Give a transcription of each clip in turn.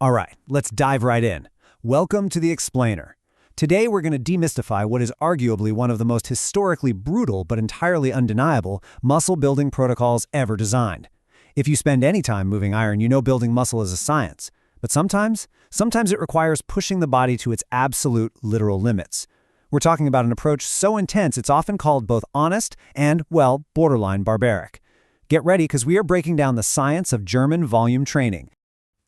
All right, let's dive right in. Welcome to The Explainer. Today we're going to demystify what is arguably one of the most historically brutal but entirely undeniable muscle-building protocols ever designed. If you spend any time moving iron, you know building muscle is a science. But sometimes it requires pushing the body to its absolute, literal limits. We're talking about an approach so intense it's often called both honest and, well, borderline barbaric. Get ready because we are breaking down the science of German volume training.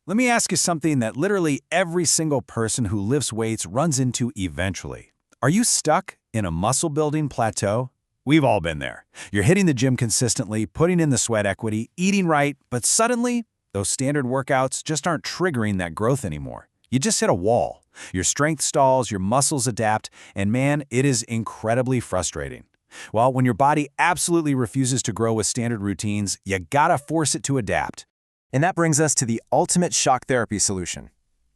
Let me ask you something that literally every single person who lifts weights runs into eventually. Are you stuck in a muscle-building plateau? We've all been there. You're hitting the gym consistently, putting in the sweat equity, eating right, but suddenly, those standard workouts just aren't triggering that growth anymore. You just hit a wall. Your strength stalls, your muscles adapt, and man, it is incredibly frustrating. Well, when your body absolutely refuses to grow with standard routines, you gotta force it to adapt. And that brings us to the ultimate shock therapy solution.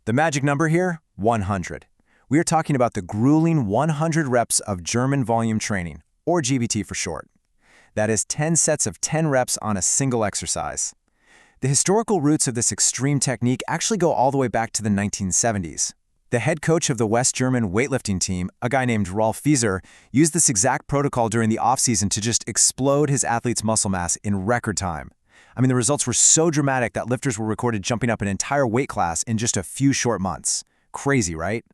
The magic number here, 100. We are talking about the grueling 100 reps of German volume training, or GVT for short. That is 10 sets of 10 reps on a single exercise. The historical roots of this extreme technique actually go all the way back to the 1970s. The head coach of the West German weightlifting team, a guy named Rolf Fieser, used this exact protocol during the offseason to just explode his athletes' muscle mass in record time. I mean, the results were so dramatic that lifters were recorded jumping up an entire weight class in just a few short months. Crazy, right?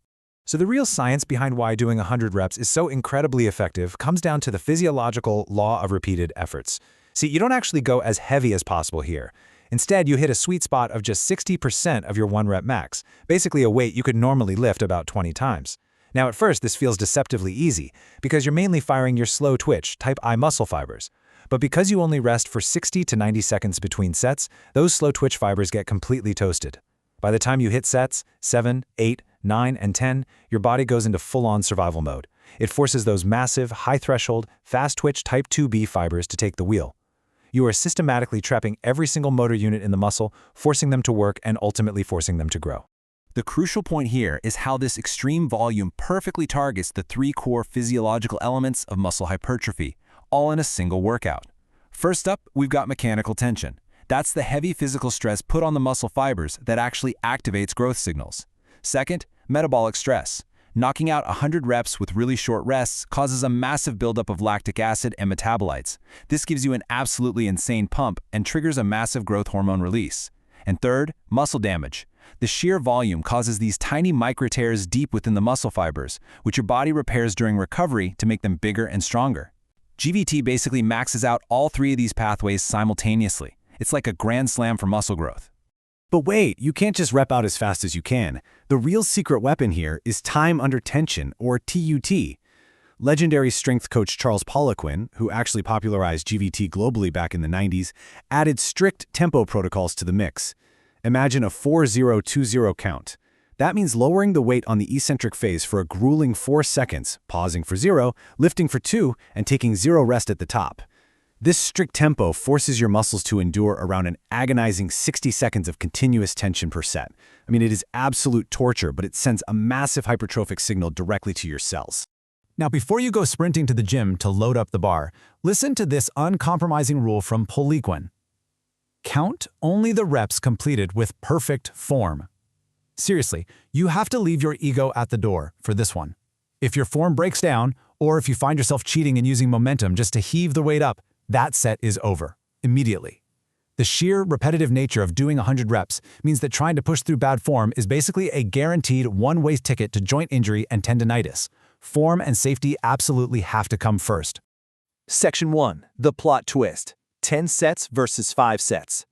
So the real science behind why doing 100 reps is so incredibly effective comes down to the physiological law of repeated efforts. See, you don't actually go as heavy as possible here. Instead, you hit a sweet spot of just 60% of your 1-rep max, basically a weight you could normally lift about 20 times. Now, at first, this feels deceptively easy because you're mainly firing your slow twitch, type I muscle fibers. But because you only rest for 60 to 90 seconds between sets, those slow twitch fibers get completely toasted. By the time you hit sets 7, 8, 9, and 10, your body goes into full-on survival mode. It forces those massive, high-threshold, fast-twitch type 2B fibers to take the wheel. You are systematically trapping every single motor unit in the muscle, forcing them to work and ultimately forcing them to grow. The crucial point here is how this extreme volume perfectly targets the 3 core physiological elements of muscle hypertrophy, all in a single workout. First up, we've got mechanical tension. That's the heavy physical stress put on the muscle fibers that actually activates growth signals. Second, metabolic stress. Knocking out 100 reps with really short rests causes a massive buildup of lactic acid and metabolites. This gives you an absolutely insane pump and triggers a massive growth hormone release. And third, muscle damage. The sheer volume causes these tiny micro tears deep within the muscle fibers, which your body repairs during recovery to make them bigger and stronger. GVT basically maxes out all 3 of these pathways simultaneously. It's like a grand slam for muscle growth. But wait, you can't just rep out as fast as you can. The real secret weapon here is time under tension, or TUT. Legendary strength coach Charles Poliquin, who actually popularized GVT globally back in the 90s, added strict tempo protocols to the mix. Imagine a 4-0-2-0 count. That means lowering the weight on the eccentric phase for a grueling 4 seconds, pausing for 0, lifting for 2, and taking 0 rest at the top. This strict tempo forces your muscles to endure around an agonizing 60 seconds of continuous tension per set. I mean, it is absolute torture, but it sends a massive hypertrophic signal directly to your cells. Now, before you go sprinting to the gym to load up the bar, listen to this uncompromising rule from Poliquin. Count only the reps completed with perfect form. Seriously, you have to leave your ego at the door for this one. If your form breaks down, or if you find yourself cheating and using momentum just to heave the weight up, that set is over, immediately. The sheer repetitive nature of doing 100 reps means that trying to push through bad form is basically a guaranteed one-way ticket to joint injury and tendinitis. Form and safety absolutely have to come first. Section 1. The plot twist. 10 sets versus 5 sets.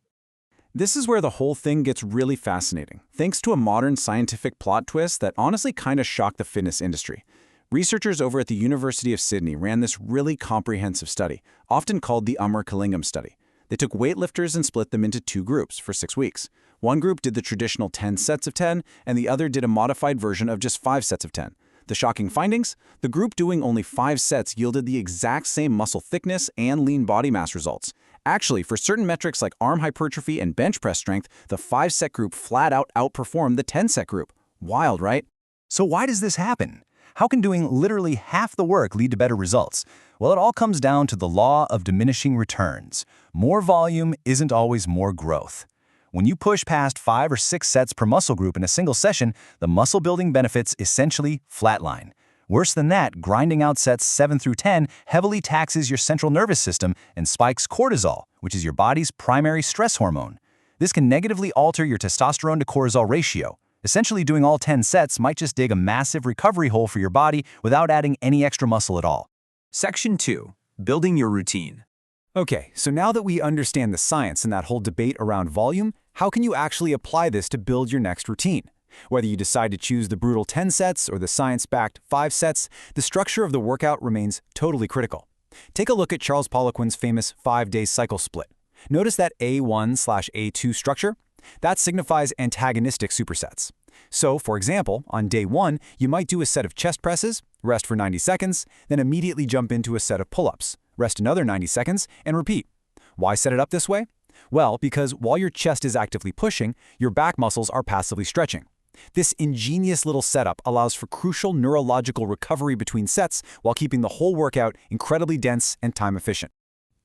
This is where the whole thing gets really fascinating, thanks to a modern scientific plot twist that honestly kind of shocked the fitness industry. Researchers over at the University of Sydney ran this really comprehensive study, often called the Ummer-Killingham study. They took weightlifters and split them into 2 groups for 6 weeks. One group did the traditional 10 sets of 10, and the other did a modified version of just 5 sets of 10. The shocking findings? The group doing only 5 sets yielded the exact same muscle thickness and lean body mass results. Actually, for certain metrics like arm hypertrophy and bench press strength, the 5-set group flat out outperformed the 10-set group. Wild, right? So why does this happen? How can doing literally half the work lead to better results? Well, it all comes down to the law of diminishing returns. More volume isn't always more growth. When you push past 5 or 6 sets per muscle group in a single session, the muscle-building benefits essentially flatline. Worse than that, grinding out sets 7 through 10 heavily taxes your central nervous system and spikes cortisol, which is your body's primary stress hormone. This can negatively alter your testosterone to cortisol ratio. Essentially, doing all 10 sets might just dig a massive recovery hole for your body without adding any extra muscle at all. Section 2. Building your routine. Okay, so now that we understand the science and that whole debate around volume, how can you actually apply this to build your next routine? Whether you decide to choose the brutal 10 sets or the science-backed 5 sets, the structure of the workout remains totally critical. Take a look at Charles Poliquin's famous 5-day cycle split. Notice that A1/A2 structure? That signifies antagonistic supersets. So, for example, on day 1, you might do a set of chest presses, rest for 90 seconds, then immediately jump into a set of pull-ups, rest another 90 seconds, and repeat. Why set it up this way? Well, because while your chest is actively pushing, your back muscles are passively stretching. This ingenious little setup allows for crucial neurological recovery between sets while keeping the whole workout incredibly dense and time-efficient.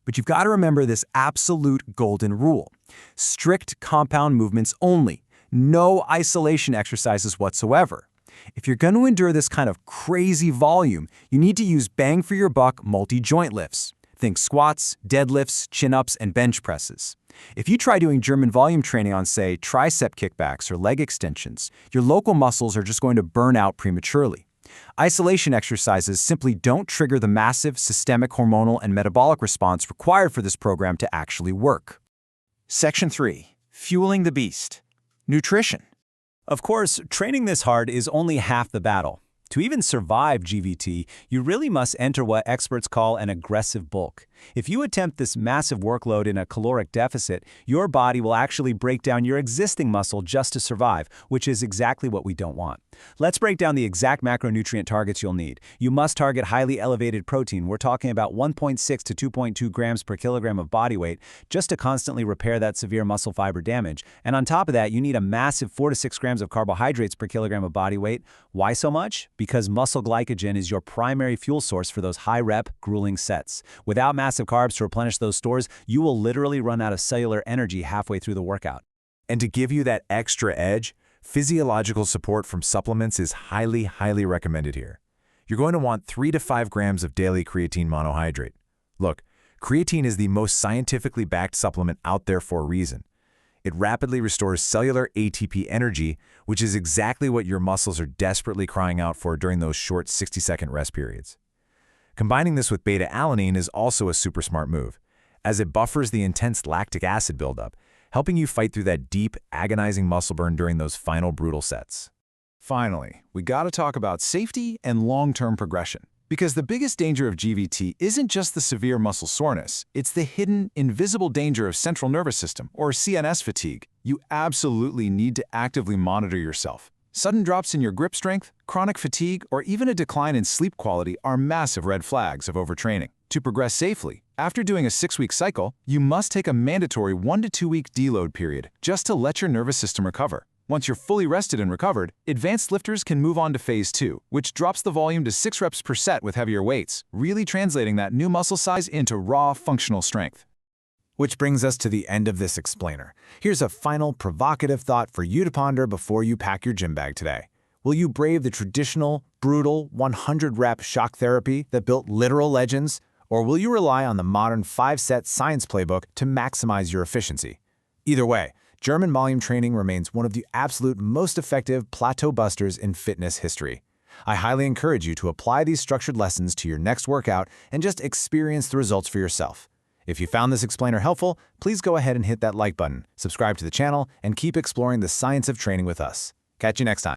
But you've got to remember this absolute golden rule. Strict compound movements only. No isolation exercises whatsoever. If you're going to endure this kind of crazy volume, you need to use bang-for-your-buck multi-joint lifts. Think squats, deadlifts, chin-ups, and bench presses. If you try doing German volume training on, say, tricep kickbacks or leg extensions, your local muscles are just going to burn out prematurely. Isolation exercises simply don't trigger the massive systemic hormonal and metabolic response required for this program to actually work. Section 3. Fueling the beast. Nutrition. Of course, training this hard is only half the battle. To even survive GVT, you really must enter what experts call an aggressive bulk. If you attempt this massive workload in a caloric deficit, your body will actually break down your existing muscle just to survive, which is exactly what we don't want. Let's break down the exact macronutrient targets you'll need. You must target highly elevated protein. We're talking about 1.6 to 2.2 grams per kilogram of body weight just to constantly repair that severe muscle fiber damage. And on top of that, you need a massive 4 to 6 grams of carbohydrates per kilogram of body weight. Why so much? Because muscle glycogen is your primary fuel source for those high-rep, grueling sets. Without massive carbs to replenish those stores, you will literally run out of cellular energy halfway through the workout. And to give you that extra edge, physiological support from supplements is highly recommended here. You're going to want 3 to 5 grams of daily creatine monohydrate. Look, creatine is the most scientifically backed supplement out there for a reason. It rapidly restores cellular ATP energy, which is exactly what your muscles are desperately crying out for during those short 60-second rest periods. Combining this with beta-alanine is also a super smart move, as it buffers the intense lactic acid buildup, helping you fight through that deep, agonizing muscle burn during those final brutal sets. Finally, we gotta talk about safety and long-term progression. Because the biggest danger of GVT isn't just the severe muscle soreness, it's the hidden, invisible danger of central nervous system, or CNS fatigue. You absolutely need to actively monitor yourself. Sudden drops in your grip strength, chronic fatigue, or even a decline in sleep quality are massive red flags of overtraining. To progress safely, after doing a 6-week cycle, you must take a mandatory 1 to 2 week deload period just to let your nervous system recover. Once you're fully rested and recovered, advanced lifters can move on to phase 2, which drops the volume to 6 reps per set with heavier weights, really translating that new muscle size into raw, functional strength. Which brings us to the end of this explainer. Here's a final provocative thought for you to ponder before you pack your gym bag today. Will you brave the traditional, brutal 100-rep shock therapy that built literal legends, or will you rely on the modern 5-set science playbook to maximize your efficiency? Either way, German volume training remains one of the absolute most effective plateau busters in fitness history. I highly encourage you to apply these structured lessons to your next workout and just experience the results for yourself. If you found this explainer helpful, please go ahead and hit that like button, subscribe to the channel, and keep exploring the science of training with us. Catch you next time.